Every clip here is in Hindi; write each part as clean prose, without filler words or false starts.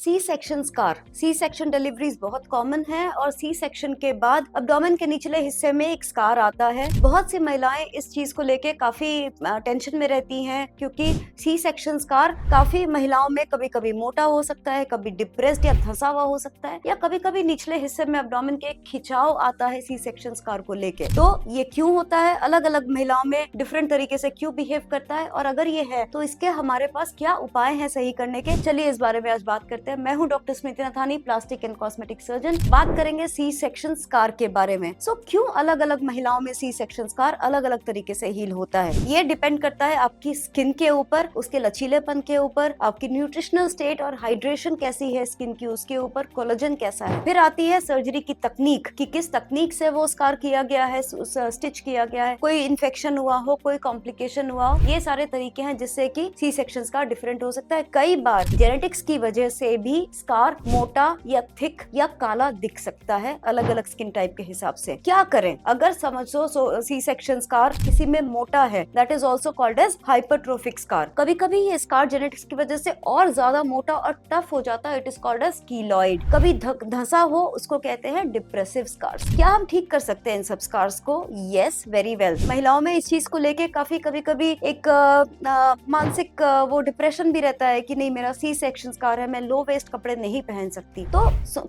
सी section scar. C section deliveries बहुत कॉमन है और सी सेक्शन के बाद अब्डोमेन के निचले हिस्से में एक स्कार आता है। बहुत सी महिलाएं इस चीज को लेके काफी टेंशन में रहती हैं, क्योंकि सी सेक्शन स्कार काफी महिलाओं में कभी कभी मोटा हो सकता है, कभी डिप्रेस्ड या धंसा हुआ हो सकता है, या कभी कभी निचले हिस्से में अब्डोमेन के खिंचाव आता है सी सेक्शन स्कार को लेके। तो ये क्यों होता है, अलग अलग महिलाओं में डिफरेंट तरीके से क्यों बिहेव करता है, और अगर ये है तो इसके हमारे पास क्या उपाय हैं सही करने के। चलिए इस बारे में आज बात करते हैं। मैं हूं doctor Smriti Nathani, plastic and cosmetic surgeon. बात करेंगे सी सेक्शन स्कार के बारे में। क्यों अलग अलग महिलाओं में सी सेक्शन स्कार अलग अलग तरीके से हील होता है। ये डिपेंड करता है आपकी स्किन के ऊपर, उसके लचीलेपन के ऊपर, आपकी न्यूट्रिशनल स्टेट और हाइड्रेशन कैसी है स्किन की, उसके ऊपर कोलेजन कैसा है। फिर आती है सर्जरी की तकनीक, कि किस तकनीक से वो स्कार किया गया है, स्टिच किया गया है, कोई इन्फेक्शन हुआ हो, कोई कॉम्प्लिकेशन हुआ हो। ये सारे तरीके हैं जिससे कि सी सेक्शन स्कार डिफरेंट हो सकता है। कई बार जेनेटिक्स की वजह से भी स्कार मोटा या थिक या काला दिख सकता है, अलग अलग स्किन टाइप के हिसाब से। क्या करें अगर समझो सी सेक्शन स्कार किसी में मोटा है, that is also called as hypertrophic scar. कभी कभी ये स्कार जेनेटिक्स की वजह से और ज्यादा मोटा और टफ हो जाता है, it is called as keloid. कभी धंसा हो, उसको कहते हैं डिप्रेसिव स्कार्स। क्या हम ठीक कर सकते हैं इन सब स्कार्स को? Yes, very well. महिलाओं में इस चीज को लेके काफी कभी एक मानसिक वो डिप्रेशन भी रहता है कि नहीं, मेरा सी सेक्शन स्कार है, मैं लो वेस्ट कपड़े नहीं पहन सकती। तो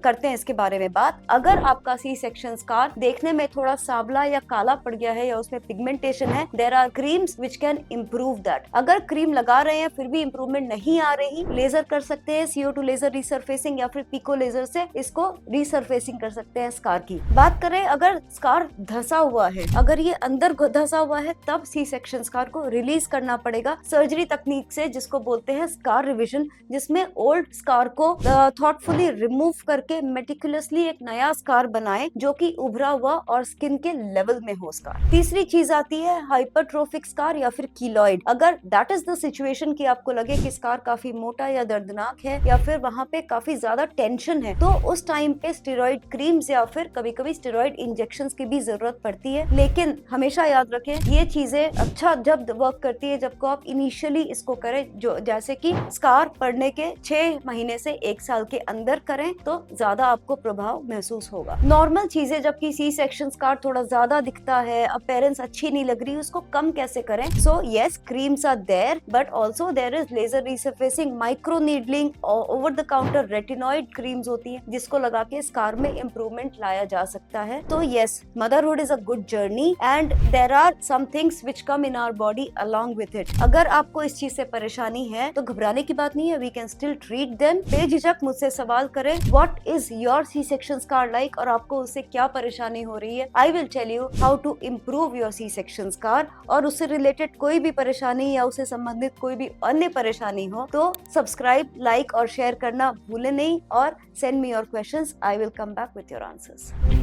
करते हैं इसके बारे में बात। अगर आपका सी सेक्शन स्कार देखने में थोड़ा सांवला या काला पड़ गया है या उसमें पिगमेंटेशन है, there are creams which can improve that. अगर क्रीम लगा रहे हैं फिर भी इम्प्रूवमेंट नहीं आ रही, लेजर कर सकते हैं, CO2 लेजर रिसरफेसिंग या फिर पिको लेजर से इसको रिसरफेसिंग कर सकते हैं स्कार की। बात करें अगर स्कार धंसा हुआ है, अगर ये अंदर धंसा हुआ है, तब सी सेक्शन स्कार को रिलीज करना पड़ेगा सर्जरी तकनीक से, जिसको बोलते हैं स्कार रिविजन, जिसमें ओल्ड स्कार को थॉटफुली रिमूव करके मेटिकुलसली एक नया स्कार बनाए जो कि उभरा हुआ और स्किन के लेवल में हो स्कार। तीसरी चीज आती है हाइपरट्रोफिक स्कार या फिर कीलॉइड। अगर दैट इज द सिचुएशन कि आपको लगे कि स्कार काफी मोटा या दर्दनाक है या फिर वहां पे काफी ज्यादा टेंशन है, तो उस टाइम पे स्टेरॉइड क्रीम्स या फिर कभी कभी स्टेरॉइड इंजेक्शंस की भी जरूरत पड़ती है। लेकिन हमेशा याद रखें ये चीजें अच्छा जब वर्क करती है जब को आप इनिशियली इसको करें, जो जैसे कि स्कार पड़ने के 6 महीने से 1 साल के अंदर करें तो ज्यादा आपको प्रभाव महसूस होगा। नॉर्मल चीजें, जबकि सी सेक्शन स्कार थोड़ा ज्यादा दिखता है, अपीयरेंस अच्छी नहीं लग रही, उसको कम कैसे करें? So yes, creams are there, but also there is laser resurfacing, micro needling, over the counter retinoid creams होती है जिसको लगा के स्कार में इम्प्रूवमेंट लाया जा सकता है। तो yes, motherhood is a good journey and there are some things which come in our body along with it. अगर आपको इस चीज से परेशानी है तो घबराने की बात नहीं है, we can still treat them. बेझिझक मुझसे सवाल करें, what is your C section scar like, और आपको उससे क्या परेशानी हो रही है। I will tell you how to improve your C section scar. और उससे रिलेटेड कोई भी परेशानी या उससे संबंधित कोई भी अन्य परेशानी हो तो सब्सक्राइब, लाइक और शेयर करना भूले नहीं, और send me your questions, I will come back with your answers.